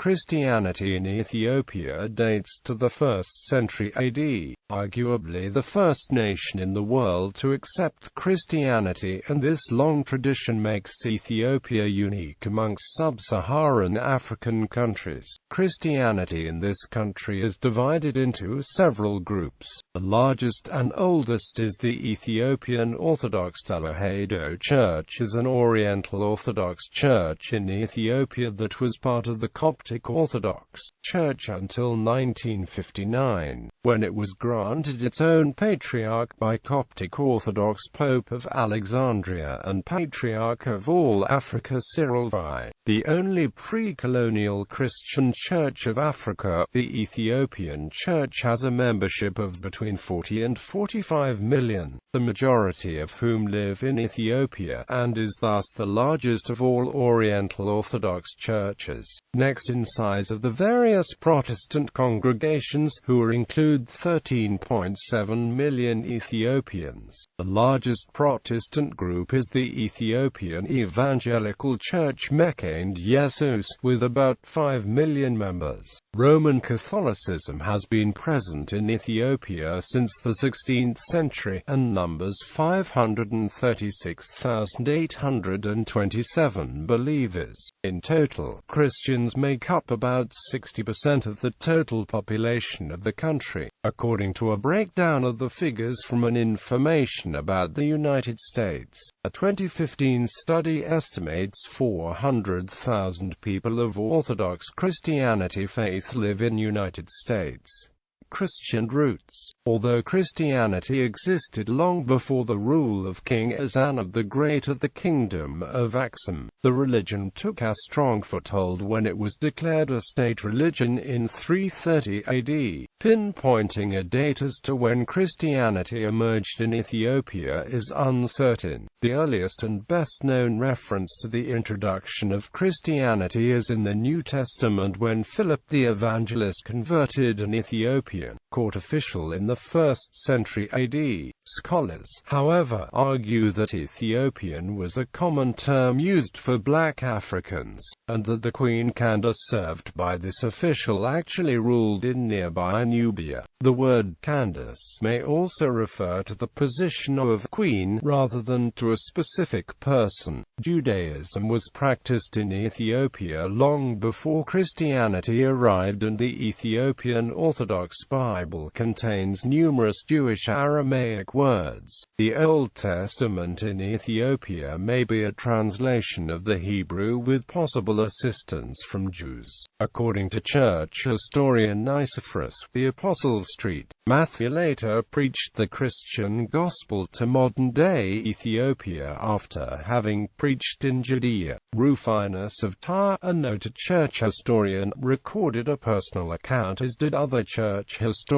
Christianity in Ethiopia dates to the 1st century AD, arguably the first nation in the world to accept Christianity, and this long tradition makes Ethiopia unique amongst sub-Saharan African countries. Christianity in this country is divided into several groups. The largest and oldest is the Ethiopian Orthodox Tewahedo Church, is an Oriental Orthodox church in Ethiopia that was part of the Coptic Orthodox Church until 1959, when it was granted its own patriarch by Coptic Orthodox Pope of Alexandria and Patriarch of all Africa Cyril V, the only pre-colonial Christian church of Africa. The Ethiopian Church has a membership of between 40 and 45 million, the majority of whom live in Ethiopia, and is thus the largest of all Oriental Orthodox churches. Next in size of the various Protestant congregations, who include 13.7 million Ethiopians. The largest Protestant group is the Ethiopian Evangelical Church Meccain Jesus, with about 5 million members. Roman Catholicism has been present in Ethiopia since the 16th century, and numbers 536,827 believers. In total, Christians make up about 60% of the total population of the country, according to a breakdown of the figures from an Information About the United States. A 2015 study estimates 400,000 people of Orthodox Christianity faith live in United States. Christian roots. Although Christianity existed long before the rule of King Azanab the Great of the Kingdom of Aksum, the religion took a strong foothold when it was declared a state religion in 330 AD. Pinpointing a date as to when Christianity emerged in Ethiopia is uncertain. The earliest and best-known reference to the introduction of Christianity is in the New Testament, when Philip the Evangelist converted an Ethiopian court official in the 1st century AD. Scholars, however, argue that Ethiopian was a common term used for black Africans, and that the Queen Candace served by this official actually ruled in nearby Nubia. The word Candace may also refer to the position of queen rather than to a specific person. Judaism was practiced in Ethiopia long before Christianity arrived, and the Ethiopian Orthodox Bible contains numerous Jewish Aramaic words. The Old Testament in Ethiopia may be a translation of the Hebrew with possible assistance from Jews. According to church historian Nicephorus, the Apostle Street, Matthew later preached the Christian gospel to modern-day Ethiopia after having preached in Judea. Rufinus of Tyre, a noted church historian, recorded a personal account, as did other church historians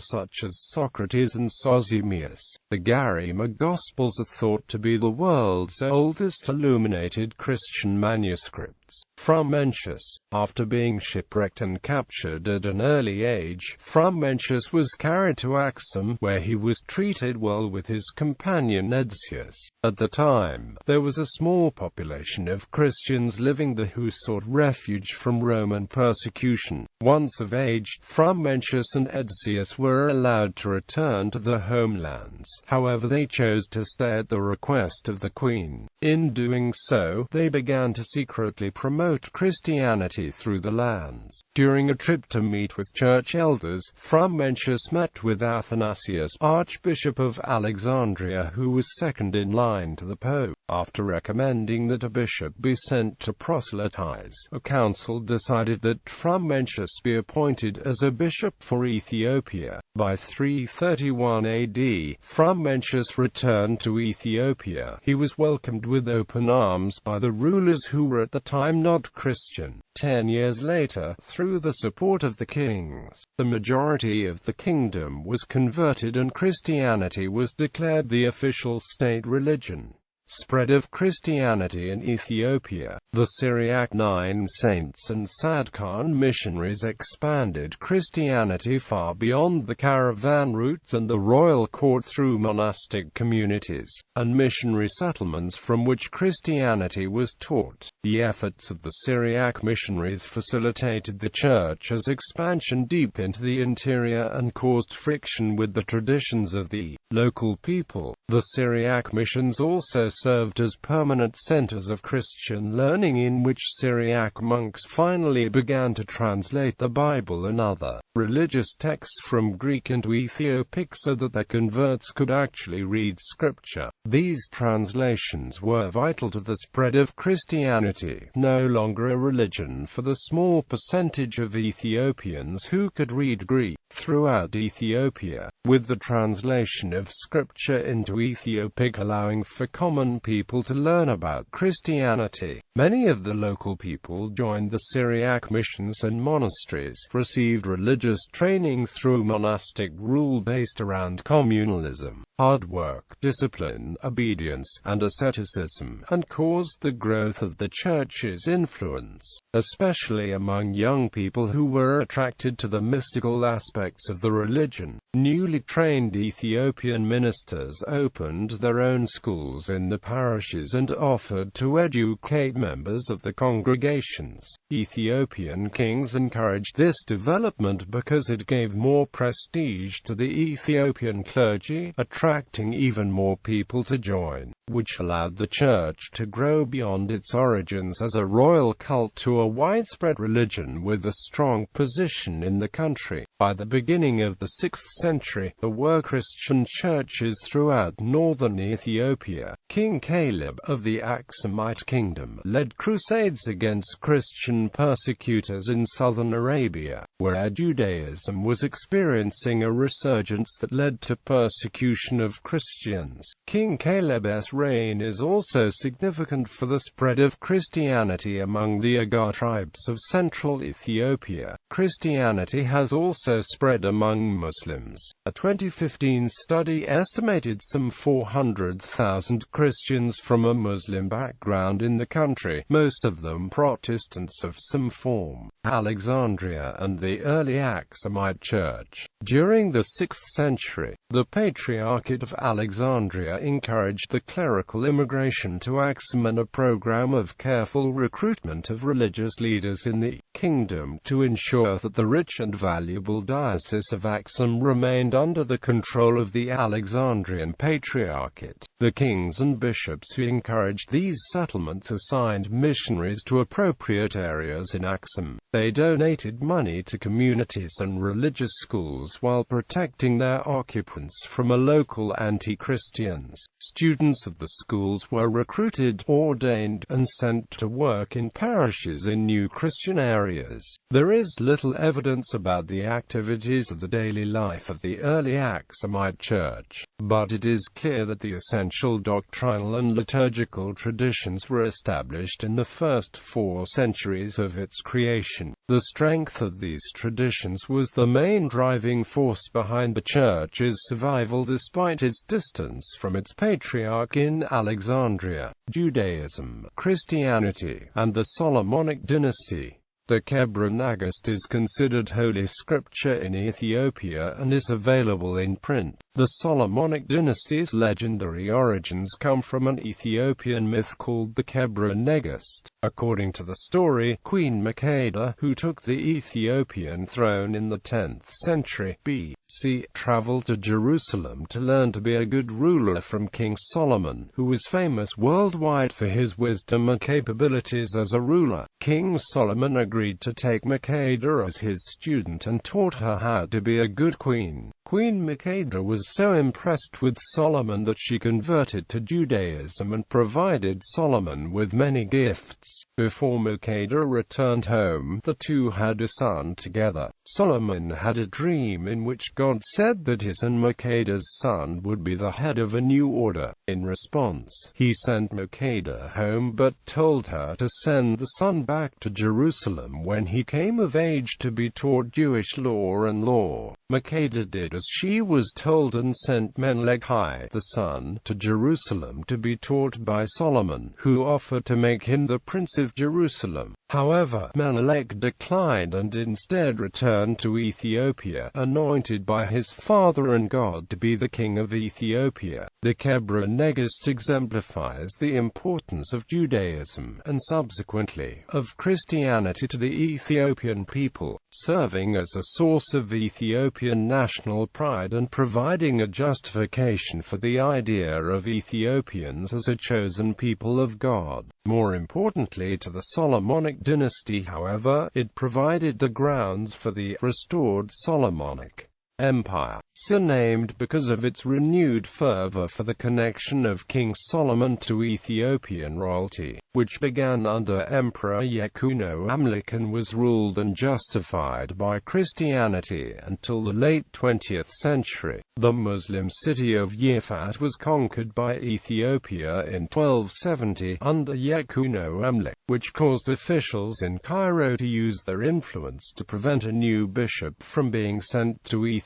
such as Socrates and Sosimius. The Garima Gospels are thought to be the world's oldest illuminated Christian manuscripts. Frumentius, after being shipwrecked and captured at an early age, Frumentius was carried to Aksum, where he was treated well with his companion Edsius. At the time, there was a small population of Christians living there who sought refuge from Roman persecution. Once of age, Frumentius and Edsius were allowed to return to their homelands. However, they chose to stay at the request of the Queen. In doing so, they began to secretly promote Christianity through the lands. During a trip to meet with church elders, Frumentius met with Athanasius, Archbishop of Alexandria, who was second in line to the Pope. After recommending that a bishop be sent to proselytize, a council decided that Frumentius be appointed as a bishop for Ethiopia. By 331 AD, Frumentius returned to Ethiopia. He was welcomed with open arms by the rulers, who were at the time not Christian. 10 years later, through the support of the kings, the majority of the kingdom was converted and Christianity was declared the official state religion. Spread of Christianity in Ethiopia. The Syriac Nine Saints and Sadkan missionaries expanded Christianity far beyond the caravan routes and the royal court through monastic communities and missionary settlements from which Christianity was taught. The efforts of the Syriac missionaries facilitated the church's expansion deep into the interior and caused friction with the traditions of the local people. The Syriac missions also served as permanent centers of Christian learning in which Syriac monks finally began to translate the Bible and other religious texts from Greek into Ethiopic so that their converts could actually read Scripture. These translations were vital to the spread of Christianity, no longer a religion for the small percentage of Ethiopians who could read Greek. Throughout Ethiopia, with the translation of Scripture into Ethiopic allowing for common people to learn about Christianity, many of the local people joined the Syriac missions and monasteries, received religious training through monastic rule based around communalism, hard work, discipline, obedience, and asceticism, and caused the growth of the church's influence, especially among young people who were attracted to the mystical aspects of the religion. Newly trained Ethiopian ministers opened their own schools in the parishes and offered to educate members of the congregations. Ethiopian kings encouraged this development because it gave more prestige to the Ethiopian clergy, attracting even more people to join, which allowed the church to grow beyond its origins as a royal cult to a widespread religion with a strong position in the country. By the beginning of the 6th century, there were Christian churches throughout northern Ethiopia. King Caleb of the Aksumite kingdom led crusades against Christian persecutors in southern Arabia, where Judaism was experiencing a resurgence that led to persecution of Christians. King Caleb's reign is also significant for the spread of Christianity among the Agar tribes of central Ethiopia. Christianity has also spread among Muslims. A 2015 study estimated some 400,000 Christians from a Muslim background in the country, most of them Protestants of some form. Alexandria and the early Aksumite Church. During the 6th century, the Patriarchate of Alexandria encouraged the clerical immigration to Aksum and a program of careful recruitment of religious leaders in the kingdom to ensure that the rich and valuable diocese of Aksum remained under the control of the Alexandrian Patriarchate. The kings and bishops who encouraged these settlements assigned missionaries to appropriate areas in Aksum. They donated money to communities and religious schools while protecting their occupants from local anti-Christians. Students of the schools were recruited, ordained, and sent to work in parishes in new Christian areas. There is little evidence about the activities of the daily life of the early Aksumite Church, but it is clear that the essential doctrinal and liturgical traditions were established in the first 4 centuries of its creation. The strength of these traditions was the main driving force behind the Church's survival despite its distance from its patriarch in Alexandria. Judaism, Christianity, and the Solomonic dynasty. The Kebra Nagast is considered holy scripture in Ethiopia and is available in print. The Solomonic dynasty's legendary origins come from an Ethiopian myth called the Kebra Nagast. According to the story, Queen Makeda, who took the Ethiopian throne in the 10th century BC, traveled to Jerusalem to learn to be a good ruler from King Solomon, who was famous worldwide for his wisdom and capabilities as a ruler. King Solomon agreed to take Makeda as his student and taught her how to be a good queen. Queen Makeda was so impressed with Solomon that she converted to Judaism and provided Solomon with many gifts. Before Makeda returned home, the two had a son together. Solomon had a dream in which God said that his and Makeda's son would be the head of a new order. In response, he sent Makeda home but told her to send the son back to Jerusalem when he came of age to be taught Jewish law and law. Makeda did as she was told, and sent Menelik the son to Jerusalem to be taught by Solomon, who offered to make him the prince of Jerusalem. However, Menelik declined and instead returned to Ethiopia, anointed by his father and God to be the king of Ethiopia. The Kebra Negist exemplifies the importance of Judaism, and subsequently, of Christianity to the Ethiopian people, serving as a source of Ethiopian national pride and providing a justification for the idea of Ethiopians as a chosen people of God. More importantly to the Solomonic dynasty, however, it provided the grounds for the restored Solomonic Empire, surnamed because of its renewed fervor for the connection of King Solomon to Ethiopian royalty, which began under Emperor Yekuno Amlik and was ruled and justified by Christianity until the late 20th century. The Muslim city of Yefat was conquered by Ethiopia in 1270 under Yekuno Amlik, which caused officials in Cairo to use their influence to prevent a new bishop from being sent to Ethiopia.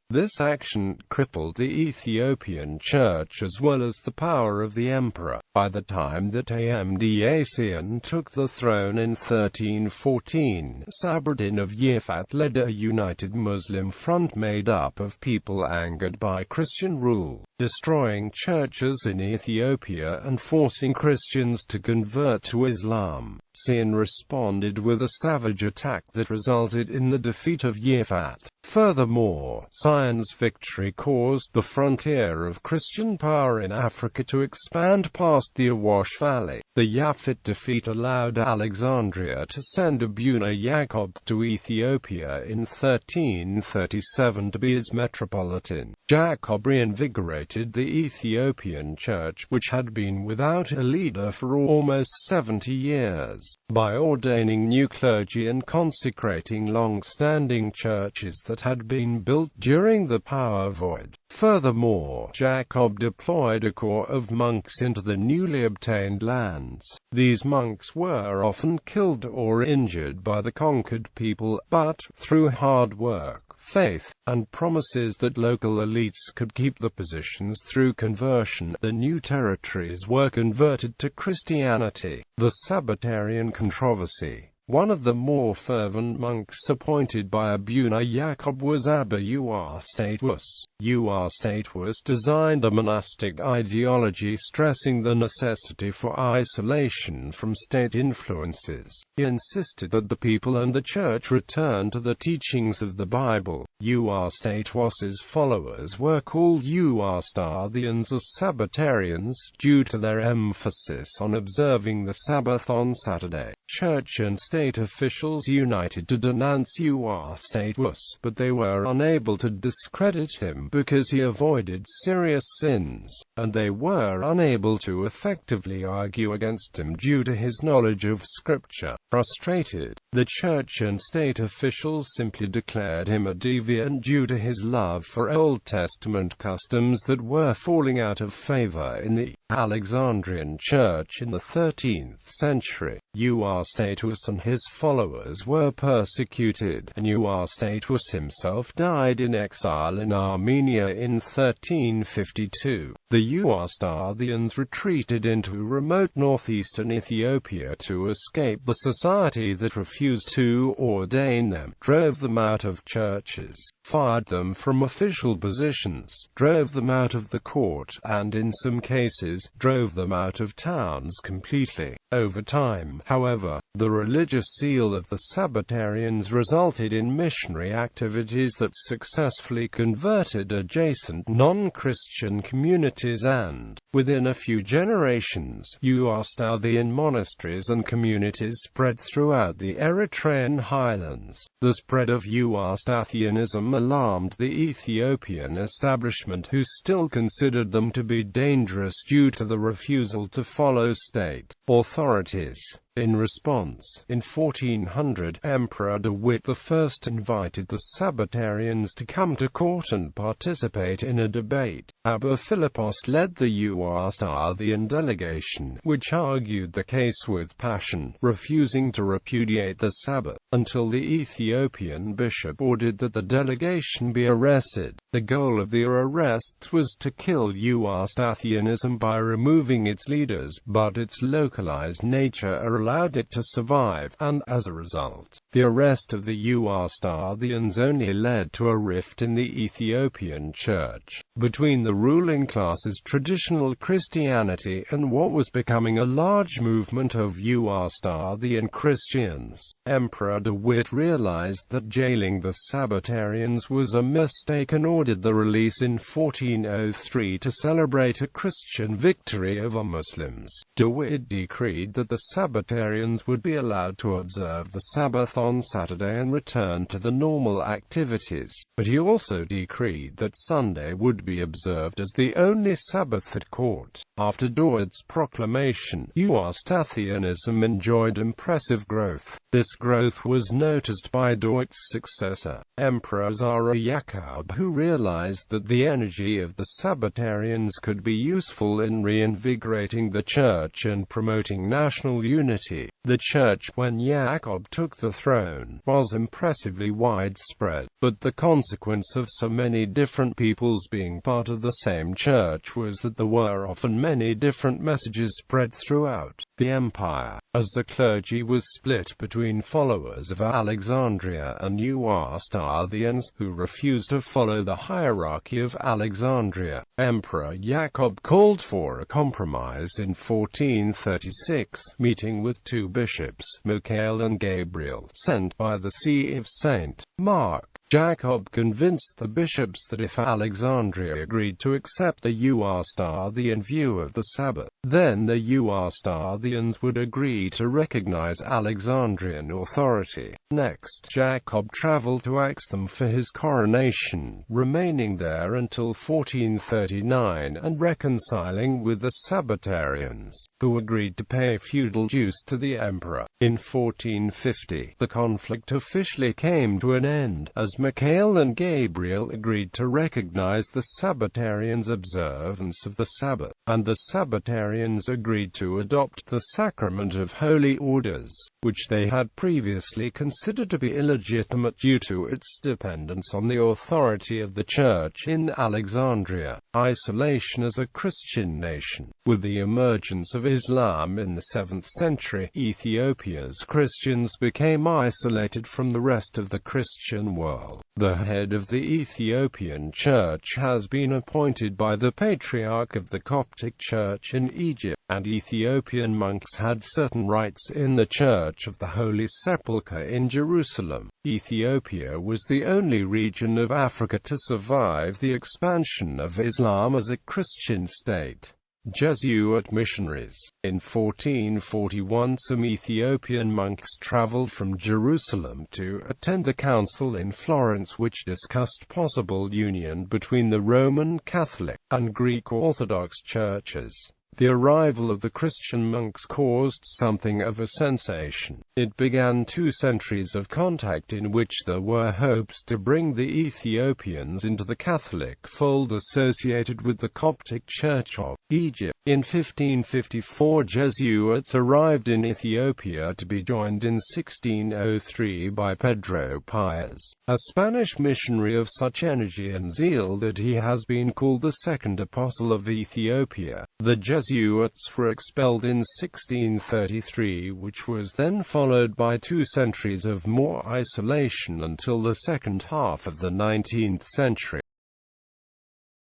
This action crippled the Ethiopian church as well as the power of the emperor. By the time that Amd-Asian took the throne in 1314, Sabradin of Yefat led a united Muslim front made up of people angered by Christian rule, destroying churches in Ethiopia and forcing Christians to convert to Islam. Sian responded with a savage attack that resulted in the defeat of Yefat. Furthermore, Sian's victory caused the frontier of Christian power in Africa to expand past the Awash Valley. The Yafit defeat allowed Alexandria to send Abuna Jacob to Ethiopia in 1337 to be its metropolitan. Jacob reinvigorated the Ethiopian church, which had been without a leader for almost 70 years, by ordaining new clergy and consecrating long-standing churches that had been built during the power void. Furthermore, Jacob deployed a corps of monks into the newly obtained lands. These monks were often killed or injured by the conquered people, but, through hard work, faith, and promises that local elites could keep the positions through conversion, the new territories were converted to Christianity. The Sabbatarian controversy. One of the more fervent monks appointed by Abuna Jacob was Abba Eustatus. Eustatus designed a monastic ideology stressing the necessity for isolation from state influences. He insisted that the people and the church return to the teachings of the Bible. Eustatus's followers were called Eustathians or Sabbatarians, due to their emphasis on observing the Sabbath on Saturday. Church and state officials united to denounce Eustatus, but they were unable to discredit him because he avoided serious sins, and they were unable to effectively argue against him due to his knowledge of Scripture. Frustrated, the church and state officials simply declared him a deviant due to his love for Old Testament customs that were falling out of favor in the Alexandrian Church in the 13th century. Eustatus and his followers were persecuted, and Eustatus himself died in exile in Armenia in 1352. The Eustathians retreated into remote northeastern Ethiopia to escape the society that refused to ordain them, drove them out of churches, fired them from official positions, drove them out of the court, and in some cases, drove them out of towns completely. Over time, however, the religious zeal of the Sabbatarians resulted in missionary activities that successfully converted adjacent non-Christian communities and, within a few generations, Eustathian monasteries and communities spread throughout the Eritrean highlands. The spread of Eustathianism alarmed the Ethiopian establishment, who still considered them to be dangerous due to the refusal to follow state authorities. In response, in 1400, Emperor Dewitt I invited the Sabbatarians to come to court and participate in a debate. Abba Philippos led the Euasthathian delegation, which argued the case with passion, refusing to repudiate the Sabbath, until the Ethiopian bishop ordered that the delegation be arrested. The goal of the arrests was to kill Euasthathianism by removing its leaders, but its localized nature allowed it to survive, and, as a result, the arrest of the Euasthathians only led to a rift in the Ethiopian church, between the ruling class's traditional Christianity and what was becoming a large movement of Euasthathian Christians. Emperor Dewitt realized that jailing the Sabbatarians was a mistake and ordered the release in 1403 to celebrate a Christian victory over Muslims. Dewitt decreed that the Sabbatarians would be allowed to observe the Sabbath on Saturday and return to the normal activities, but he also decreed that Sunday would be observed as the only Sabbath at court. After Dewitt's proclamation, Eustathianism enjoyed impressive growth. This growth was noticed by Dewitt's successor, Emperor Zara Yaqub, who realized that the energy of the Sabbatarians could be useful in reinvigorating the church and promoting national unity. The church, when Yaqub took the throne, was impressively widespread, but the consequence of so many different peoples being part of the same church was that there were often many different messages spread throughout the empire, as the clergy was split between followers of Alexandria and Eustathians, who refused to follow the hierarchy of Alexandria. Emperor Yaqub called for a compromise in 1436, meeting with two bishops, Michael and Gabriel, sent by the See of St. Mark. Jacob convinced the bishops that if Alexandria agreed to accept the Eustathian view of the Sabbath, then the Eustathians would agree to recognize Alexandrian authority. Next, Jacob traveled to Axum for his coronation, remaining there until 1439 and reconciling with the Sabbatarians, who agreed to pay feudal dues to the emperor. In 1450, the conflict officially came to an end, as Michael and Gabriel agreed to recognize the Sabbatarians' observance of the Sabbath, and the Sabbatarians agreed to adopt the sacrament of holy orders, which they had previously considered to be illegitimate due to its dependence on the authority of the Church in Alexandria. Isolation as a Christian nation. With the emergence of Islam in the 7th century, Ethiopia's Christians became isolated from the rest of the Christian world. The head of the Ethiopian Church has been appointed by the Patriarch of the Coptic Church in Egypt, and Ethiopian monks had certain rights in the Church of the Holy Sepulchre in Jerusalem. Ethiopia was the only region of Africa to survive the expansion of Islam as a Christian state. Jesuit missionaries. In 1441, some Ethiopian monks traveled from Jerusalem to attend the council in Florence which discussed possible union between the Roman Catholic and Greek Orthodox churches. The arrival of the Christian monks caused something of a sensation. It began 2 centuries of contact in which there were hopes to bring the Ethiopians into the Catholic fold associated with the Coptic Church of Egypt. In 1554, Jesuits arrived in Ethiopia to be joined in 1603 by Pedro Pius, a Spanish missionary of such energy and zeal that he has been called the second apostle of Ethiopia. The Jesuits were expelled in 1633, which was then followed by 2 centuries of more isolation until the second half of the 19th century.